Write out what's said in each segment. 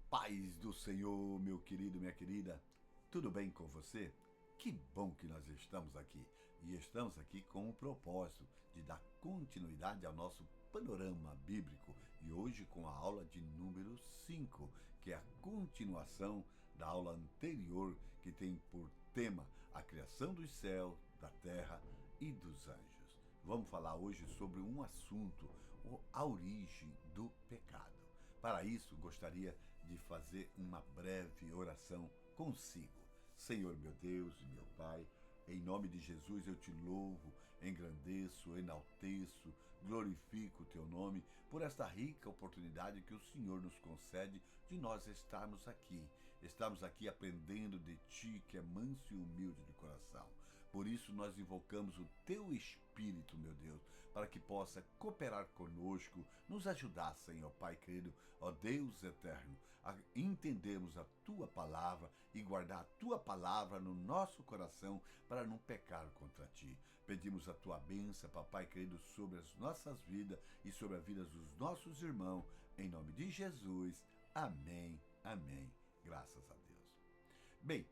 Paz do Senhor, meu querido, minha querida, tudo bem com você? Que bom que nós estamos aqui. E estamos aqui com o propósito de dar continuidade ao nosso panorama bíblico. E hoje com a aula de número 5, que é a continuação da aula anterior, que tem por tema a criação dos céus, da terra e dos anjos. Vamos falar hoje sobre um assunto, a origem do pecado. Para isso, gostaria de fazer uma breve oração consigo. Senhor meu Deus e meu Pai, em nome de Jesus eu te louvo, engrandeço, enalteço, glorifico o teu nome por esta rica oportunidade que o Senhor nos concede de nós estarmos aqui. Estamos aqui aprendendo de ti, que é manso e humilde de coração. Por isso nós invocamos o teu Espírito, meu Deus, para que possa cooperar conosco, nos ajudar, Senhor Pai querido, ó Deus eterno, a entendermos a tua palavra e guardar a tua palavra no nosso coração para não pecar contra ti. Pedimos a tua bênção, papai querido, sobre as nossas vidas e sobre a vida dos nossos irmãos, em nome de Jesus. Amém, amém. Graças a Deus. Bem,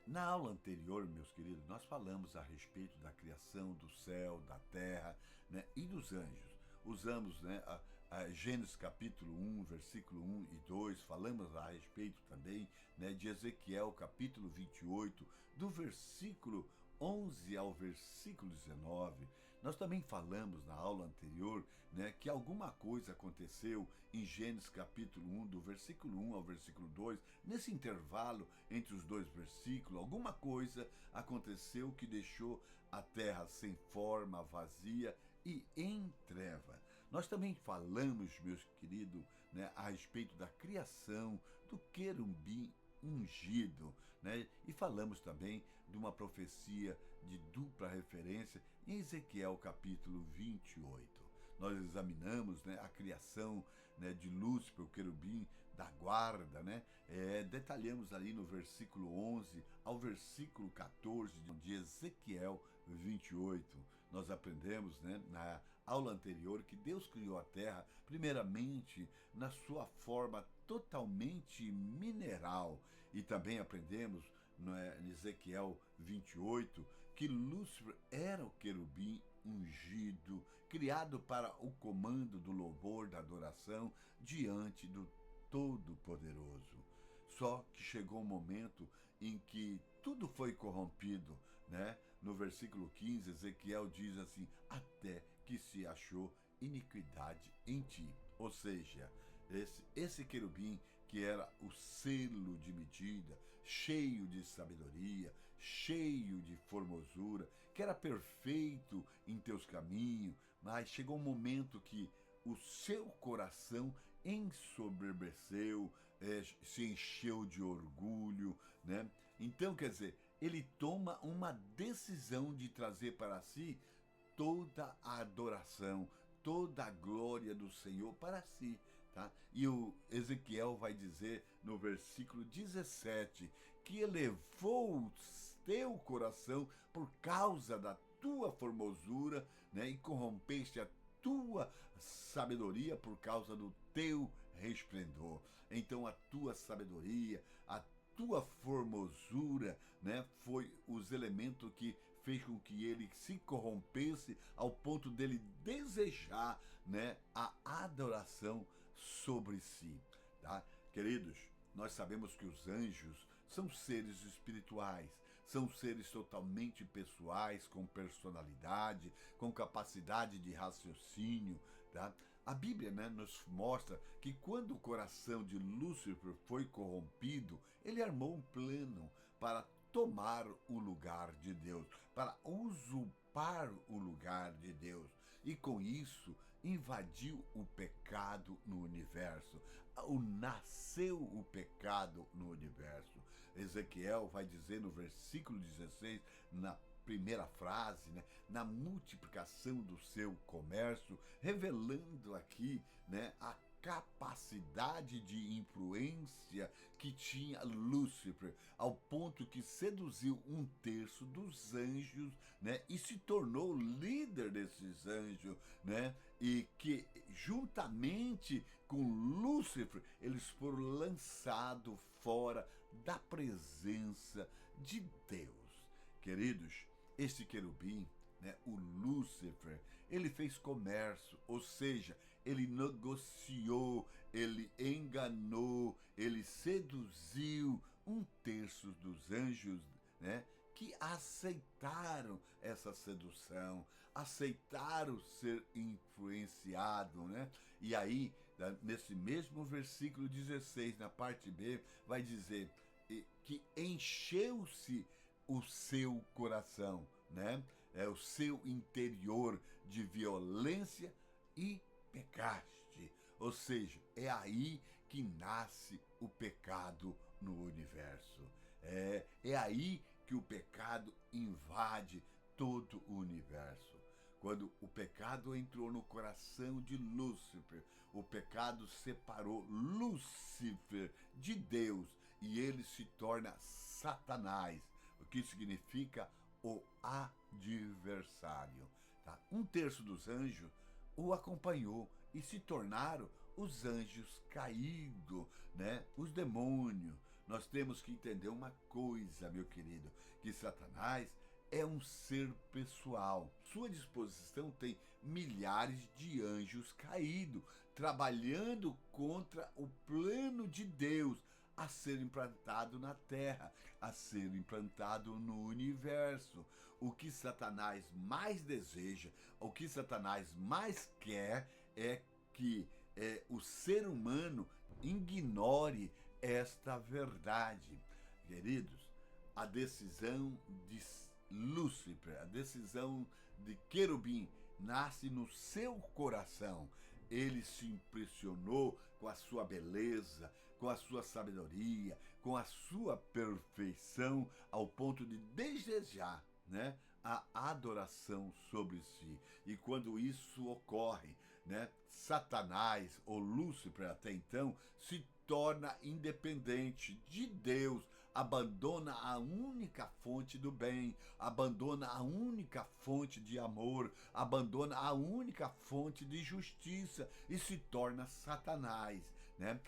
na aula anterior, meus queridos, nós falamos a respeito da criação do céu, da terra, né, e dos anjos. Usamos, né, a Gênesis capítulo 1, versículo 1 e 2, falamos a respeito também, né, de Ezequiel capítulo 28, do versículo 11 ao versículo 19. Nós também falamos na aula anterior, né, que alguma coisa aconteceu em Gênesis capítulo 1, do versículo 1 ao versículo 2, nesse intervalo entre os dois versículos, alguma coisa aconteceu que deixou a terra sem forma, vazia e em treva. Nós também falamos, meus queridos, né, a respeito da criação do querubim ungido, né? E falamos também de uma profecia de dupla referência em Ezequiel capítulo 28. Nós examinamos, né, a criação, né, de Lúcifer, o querubim da guarda, né? Detalhamos ali no versículo 11 ao versículo 14 de Ezequiel 28. Nós aprendemos, né, na aula anterior que Deus criou a terra primeiramente na sua forma totalmente mineral, e também aprendemos em Ezequiel 28 que Lúcifer era o querubim ungido, criado para o comando do louvor, da adoração diante do Todo-Poderoso. Só que chegou um momento em que tudo foi corrompido, né? No versículo 15, Ezequiel diz assim: até que se achou iniquidade em ti. Ou seja, esse querubim que era o selo de medida, cheio de sabedoria, cheio de formosura, que era perfeito em teus caminhos, mas chegou um momento que o seu coração ensoberbeceu, se encheu de orgulho, né? Então, quer dizer, ele toma uma decisão de trazer para si toda a adoração, toda a glória do Senhor para si, tá? E o Ezequiel vai dizer no versículo 17 que elevou o teu coração por causa da tua formosura, né? E corrompeste a tua sabedoria por causa do teu resplendor. Então a tua sabedoria, a tua formosura, né, foi os elementos que fez com que ele se corrompesse ao ponto dele desejar, né, a adoração sobre si, tá? Queridos, nós sabemos que os anjos são seres espirituais, são seres totalmente pessoais, com personalidade, com capacidade de raciocínio, tá? A Bíblia, né, nos mostra que quando o coração de Lúcifer foi corrompido, ele armou um plano para tomar o lugar de Deus, para usurpar o lugar de Deus. E com isso, invadiu o pecado no universo. Nasceu o pecado no universo. Ezequiel vai dizer no versículo 16, na primeira frase, né, na multiplicação do seu comércio, revelando aqui, né, a capacidade de influência que tinha Lúcifer, ao ponto que seduziu um terço dos anjos, né, e se tornou líder desses anjos, né, e que juntamente com Lúcifer eles foram lançados fora da presença de Deus. Queridos, esse querubim, né, o Lúcifer, ele fez comércio, ou seja, ele negociou, ele enganou, ele seduziu um terço dos anjos, né, que aceitaram essa sedução, aceitaram ser influenciado, né? E aí, nesse mesmo versículo 16, na parte B, vai dizer que encheu-se o seu coração, né? O seu interior de violência e pecaste. Ou seja, é aí que nasce o pecado no universo. É aí que o pecado invade todo o universo. Quando o pecado entrou no coração de Lúcifer, o pecado separou Lúcifer de Deus e ele se torna Satanás, o que significa o adversário. Tá? Um terço dos anjos o acompanhou e se tornaram os anjos caídos, né? Os demônios. Nós temos que entender uma coisa, meu querido, que Satanás é um ser pessoal. Sua disposição tem milhares de anjos caídos, trabalhando contra o plano de Deus a ser implantado na Terra, a ser implantado no universo. O que Satanás mais deseja, o que Satanás mais quer é que o ser humano ignore esta verdade. Queridos, a decisão de Lúcifer, a decisão de querubim, nasce no seu coração. Ele se impressionou com a sua beleza, com a sua sabedoria, com a sua perfeição, ao ponto de desejar, né, a adoração sobre si. E quando isso ocorre, né, Satanás, ou Lúcifer até então, se torna independente de Deus, abandona a única fonte do bem, abandona a única fonte de amor, abandona a única fonte de justiça e se torna Satanás, né?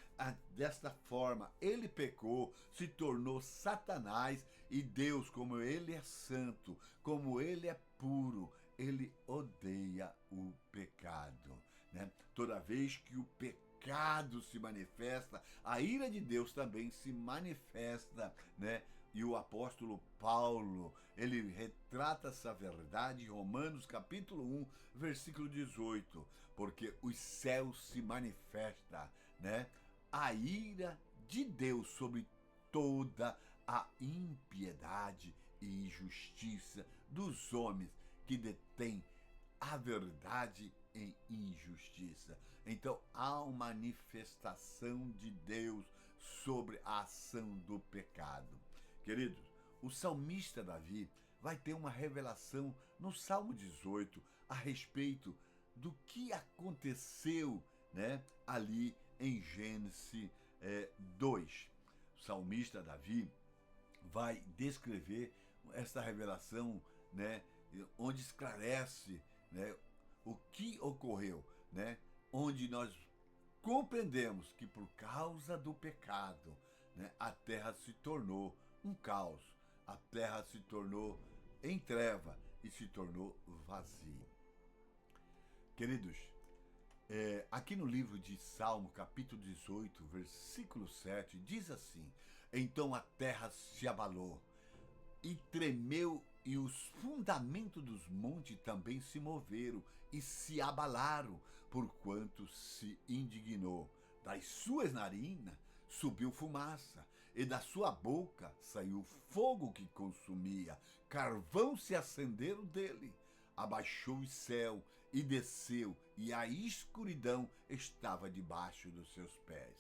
Desta forma, ele pecou, se tornou Satanás, e Deus, como ele é santo, como ele é puro, ele odeia o pecado, né? Toda vez que o pecado se manifesta, a ira de Deus também se manifesta, né? E o apóstolo Paulo, ele retrata essa verdade em Romanos capítulo 1, versículo 18, porque os céus se manifesta, né, a ira de Deus sobre toda a impiedade e injustiça dos homens que detêm a verdade em injustiça. Então há uma manifestação de Deus sobre a ação do pecado. Queridos, o salmista Davi vai ter uma revelação no Salmo 18 a respeito do que aconteceu, né, ali em Gênesis 2. O salmista Davi vai descrever essa revelação, né, onde esclarece, né, o que ocorreu, né, onde nós compreendemos que por causa do pecado, né, a terra se tornou um caos, a terra se tornou em treva e se tornou vazia. Queridos, aqui no livro de Salmo, capítulo 18, versículo 7, diz assim: então a terra se abalou e tremeu, e os fundamentos dos montes também se moveram e se abalaram, porquanto se indignou. Das suas narinas subiu fumaça, e da sua boca saiu fogo que consumia, carvão se acenderam dele. Abaixou o céu e desceu, e a escuridão estava debaixo dos seus pés.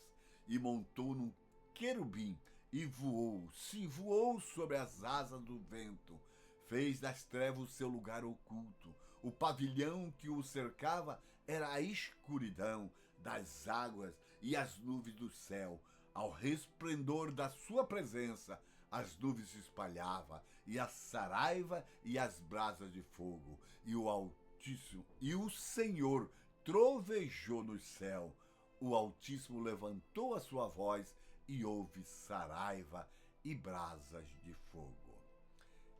E montou num querubim, e voou sobre as asas do vento. Fez das trevas o seu lugar oculto. O pavilhão que o cercava era a escuridão. das águas e as nuvens do céu. Ao resplendor da sua presença, as nuvens se espalhavam, e a saraiva e as brasas de fogo. E o Altíssimo, e o Senhor trovejou no céu. O Altíssimo levantou a sua voz e houve saraiva e brasas de fogo.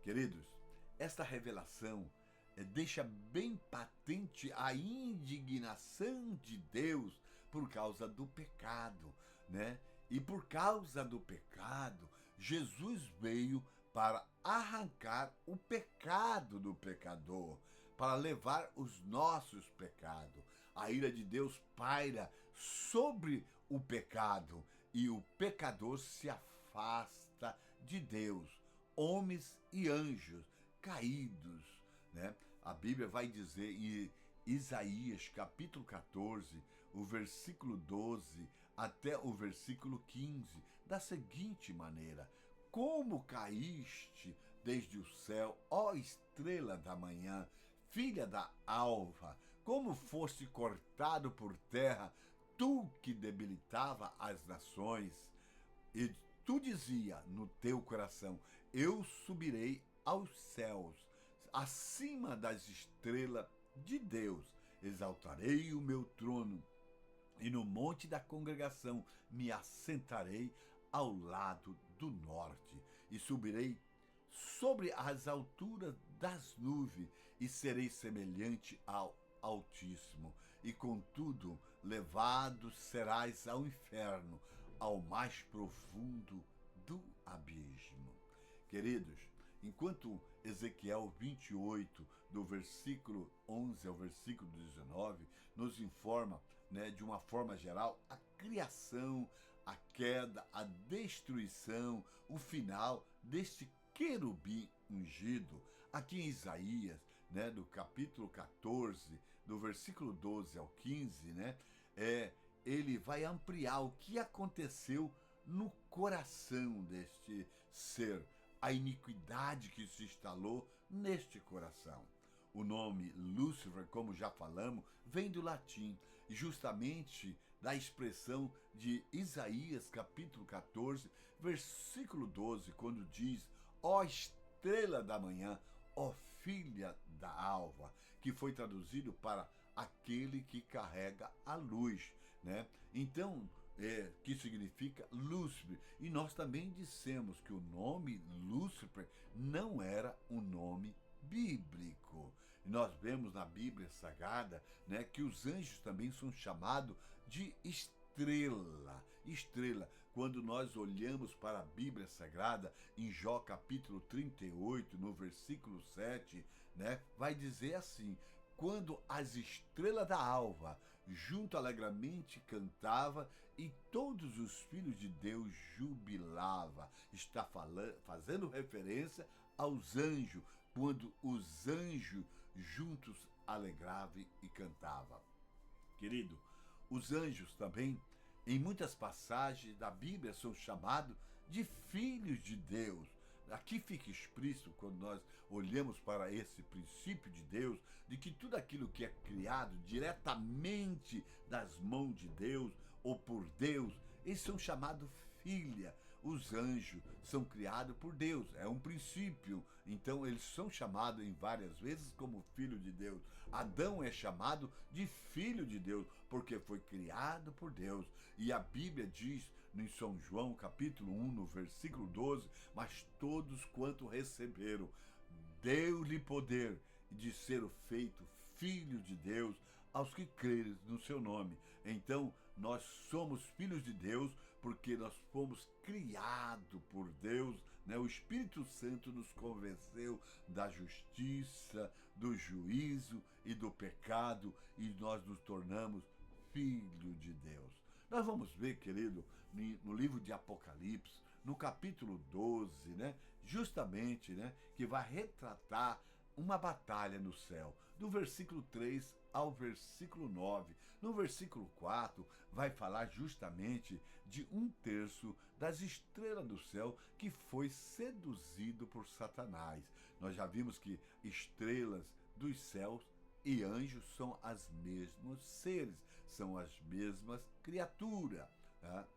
Queridos, esta revelação deixa bem patente a indignação de Deus por causa do pecado, né? E por causa do pecado, Jesus veio para arrancar o pecado do pecador, para levar os nossos pecados. A ira de Deus paira sobre o pecado e o pecador se afasta de Deus. Homens e anjos caídos, né? A Bíblia vai dizer em Isaías capítulo 14, o versículo 12 até o versículo 15, da seguinte maneira: como caíste desde o céu, ó estrela da manhã, filha da alva, como foste cortado por terra, tu que debilitava as nações. E tu dizia no teu coração: eu subirei aos céus, acima das estrelas de Deus, exaltarei o meu trono, e no monte da congregação me assentarei ao lado do norte, e subirei sobre as alturas das nuvens, e serei semelhante ao Altíssimo, e contudo levado serás ao inferno, ao mais profundo do abismo. Queridos, enquanto Ezequiel 28, do versículo 11 ao versículo 19, nos informa, né, de uma forma geral, a criação, a queda, a destruição, o final deste querubim ungido. Aqui em Isaías, né, do capítulo 14, do versículo 12 ao 15, né, ele vai ampliar o que aconteceu no coração deste ser, a iniquidade que se instalou neste coração. O nome Lúcifer, como já falamos, vem do latim, justamente da expressão de Isaías capítulo 14, versículo 12, quando diz: ó estrela da manhã, ó filha da alva, que foi traduzido para aquele que carrega a luz, né? Então, que significa Lúcifer. E nós também dissemos que o nome Lúcifer não era um nome bíblico. Nós vemos na Bíblia Sagrada, né, que os anjos também são chamados de estrela. Estrela. Quando nós olhamos para a Bíblia Sagrada, em Jó capítulo 38, no versículo 7, né, vai dizer assim: quando as estrelas da alva junto alegremente cantava, e todos os filhos de Deus jubilava. Está fazendo referência aos anjos, quando os anjos juntos alegravam e cantavam. Querido, os anjos também, em muitas passagens da Bíblia, são chamados de filhos de Deus. Aqui fica explícito, quando nós olhamos para esse princípio de Deus, de que tudo aquilo que é criado diretamente das mãos de Deus ou por Deus, eles são chamados filha. Os anjos são criados por Deus, é um princípio. Então eles são chamados em várias vezes como filho de Deus. Adão é chamado de filho de Deus, porque foi criado por Deus. E a Bíblia diz em São João capítulo 1, no versículo 12, mas todos quanto receberam, deu-lhe poder de ser feito filho de Deus aos que crerem no seu nome. Então, nós somos filhos de Deus porque nós fomos criados por Deus, né? O Espírito Santo nos convenceu da justiça, do juízo e do pecado, e nós nos tornamos filho de Deus. Nós vamos ver, querido, no livro de Apocalipse, no capítulo 12, né? Justamente, né, que vai retratar uma batalha no céu, do versículo 3 ao versículo 9. No versículo 4 vai falar justamente de 1/3 das estrelas do céu que foi seduzido por Satanás. Nós já vimos que estrelas dos céus e anjos são as mesmos seres, são as mesmas criaturas. Tá?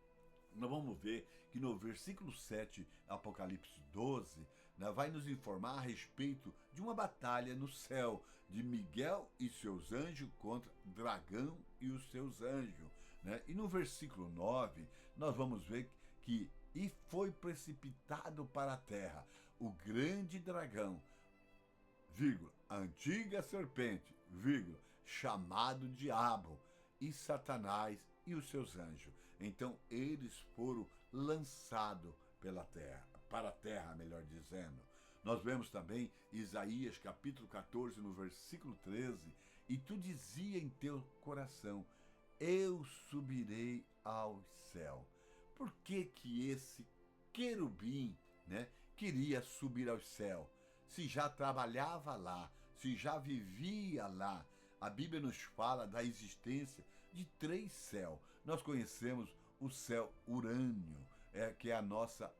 Nós vamos ver que no versículo 7, Apocalipse 12, né, vai nos informar a respeito de uma batalha no céu, de Miguel e seus anjos contra Dragão e os seus anjos. Né? E no versículo 9, nós vamos ver que e foi precipitado para a terra o grande dragão, vírgula, a antiga serpente, vírgula, chamado Diabo, e Satanás e os seus anjos. Então eles foram lançados pela terra, para a terra, melhor dizendo. Nós vemos também Isaías capítulo 14, no versículo 13, e tu dizia em teu coração, eu subirei ao céu. Por que que esse querubim, né, queria subir ao céu? Se já trabalhava lá, se já vivia lá. A Bíblia nos fala da existência de 3 céus. Nós conhecemos o céu Urânio, que é a nossa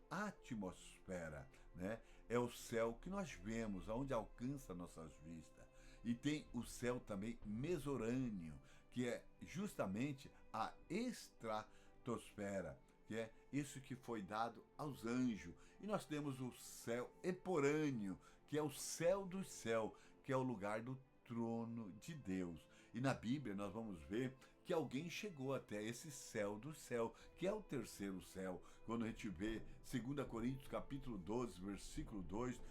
atmosfera, né? É o céu que nós vemos, aonde alcança nossas vistas. E tem o céu também Mesorâneo, que é justamente a estratosfera, que é isso que foi dado aos anjos. E nós temos o céu Eporâneo, que é o céu do céu, que é o lugar do trono de Deus. E na Bíblia nós vamos ver que alguém chegou até esse céu do céu, que é o terceiro céu. Quando a gente vê 2 Coríntios capítulo 12, versículo 2,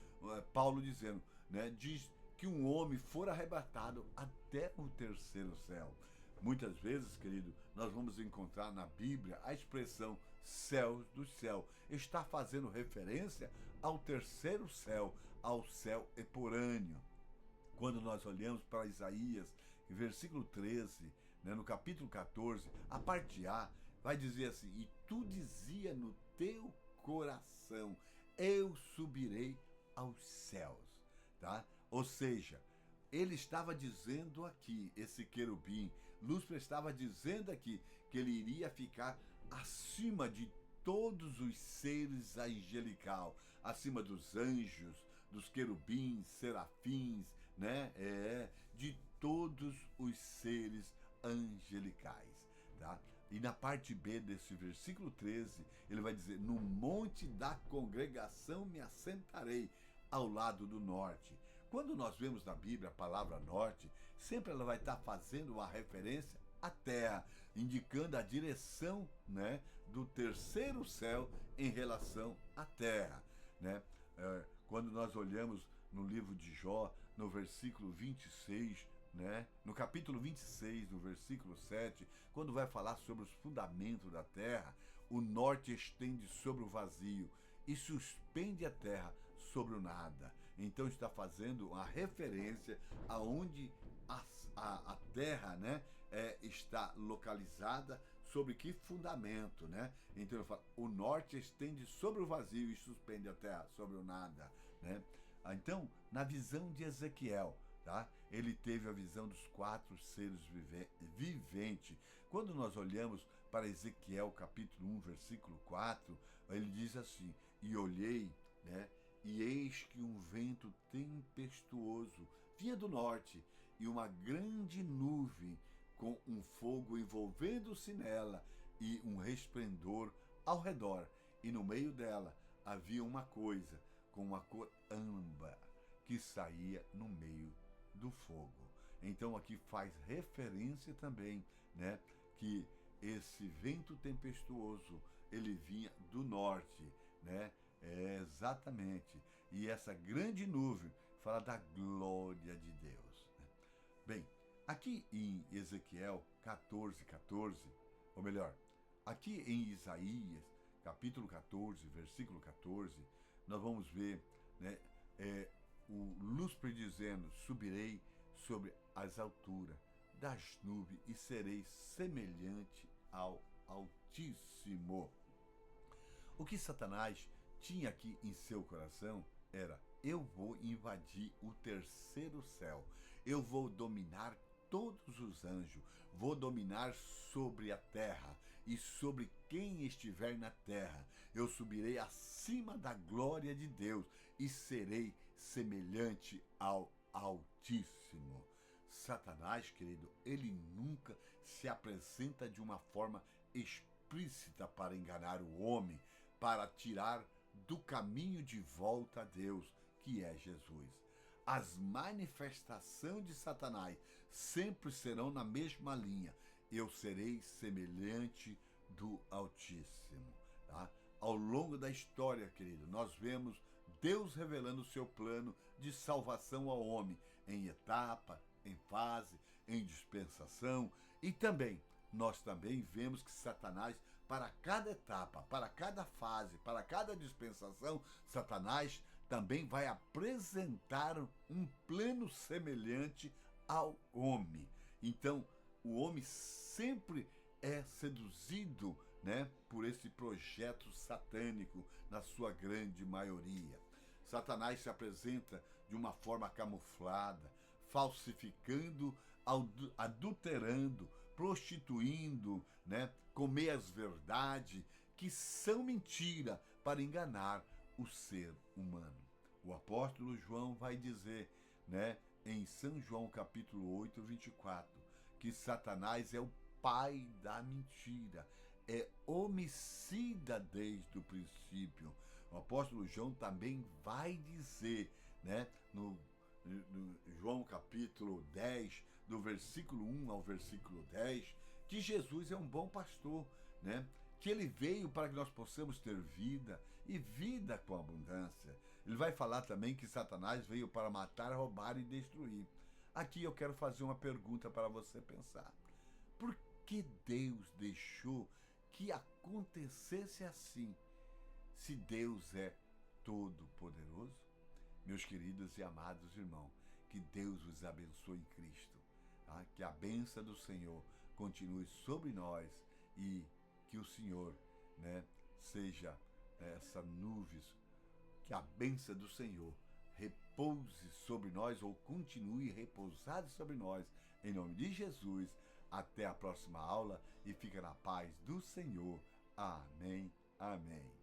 Paulo dizendo, né, diz que um homem for arrebatado até o terceiro céu. Muitas vezes, querido, nós vamos encontrar na Bíblia a expressão céus do céu. Está fazendo referência ao terceiro céu, ao céu eporâneo. Quando nós olhamos para Isaías, versículo 13, né, no capítulo 14, a parte A vai dizer assim, e tu dizia no teu coração, eu subirei aos céus. Tá? Ou seja, ele estava dizendo aqui, esse querubim, Lúcifer estava dizendo aqui que ele iria ficar acima de todos os seres angelical, acima dos anjos, dos querubins, serafins, né? De todos os seres angelicais, tá? E na parte B desse versículo 13, ele vai dizer, no monte da congregação me assentarei, ao lado do norte. Quando nós vemos na Bíblia a palavra norte, sempre ela vai estar fazendo uma referência à terra, indicando a direção, né, do terceiro céu em relação à terra, né? Quando nós olhamos no livro de Jó, no versículo 26, né, no capítulo 26, no versículo 7, quando vai falar sobre os fundamentos da terra, o norte estende sobre o vazio e suspende a terra sobre o nada. Então está fazendo uma referência aonde a terra, né, está localizada, sobre que fundamento, né? Então ele fala, o norte estende sobre o vazio e suspende a terra sobre o nada, né? Então, na visão de Ezequiel, tá? Ele teve a visão dos 4 seres viventes. Quando nós olhamos para Ezequiel capítulo 1, versículo 4, ele diz assim, e olhei, né? E eis que um vento tempestuoso vinha do norte, e uma grande nuvem com um fogo envolvendo-se nela, e um resplendor ao redor, e no meio dela havia uma coisa com uma cor âmbar, que saía no meio do fogo. Então aqui faz referência também, né, que esse vento tempestuoso, ele vinha do norte, né? Exatamente. E essa grande nuvem fala da glória de Deus. Bem, aqui em Ezequiel 14, ou melhor, aqui em Isaías, capítulo 14, versículo 14, nós vamos ver, né, o Lúcifer dizendo, subirei sobre as alturas das nuvens e serei semelhante ao Altíssimo. O que Satanás tinha aqui em seu coração era, eu vou invadir o terceiro céu, eu vou dominar todos os anjos, vou dominar sobre a terra e sobre quem estiver na terra. Eu subirei acima da glória de Deus e serei semelhante ao Altíssimo. Satanás, querido, ele nunca se apresenta de uma forma explícita para enganar o homem, para tirar do caminho de volta a Deus, que é Jesus. As manifestações de Satanás sempre serão na mesma linha. Eu serei semelhante do Altíssimo. Tá? Ao longo da história, querido, nós vemos Deus revelando o seu plano de salvação ao homem em etapa, em fase, em dispensação, e também nós também vemos que Satanás, para cada etapa, para cada fase, para cada dispensação, Satanás também vai apresentar um plano semelhante ao homem. Então, o homem sempre é seduzido, né, por esse projeto satânico na sua grande maioria. Satanás se apresenta de uma forma camuflada, falsificando, adulterando, prostituindo, né, com meias verdades que são mentira para enganar o ser humano. O apóstolo João vai dizer, né, em São João capítulo 8, 24, que Satanás é o pai da mentira, é homicida desde o princípio. O apóstolo João também vai dizer, né, no João capítulo 10, do versículo 1 ao versículo 10, que Jesus é um bom pastor, né? Que ele veio para que nós possamos ter vida e vida com abundância. Ele vai falar também que Satanás veio para matar, roubar e destruir. Aqui eu quero fazer uma pergunta para você pensar. Por que Deus deixou que acontecesse assim, se Deus é todo-poderoso? Meus queridos e amados irmãos, que Deus os abençoe em Cristo. Tá? Que a bênção do Senhor continue sobre nós e que o Senhor, né, seja essa nuvem, que a bênção do Senhor repouse sobre nós ou continue repousado sobre nós, em nome de Jesus. Até a próxima aula e fica na paz do Senhor. Amém, amém.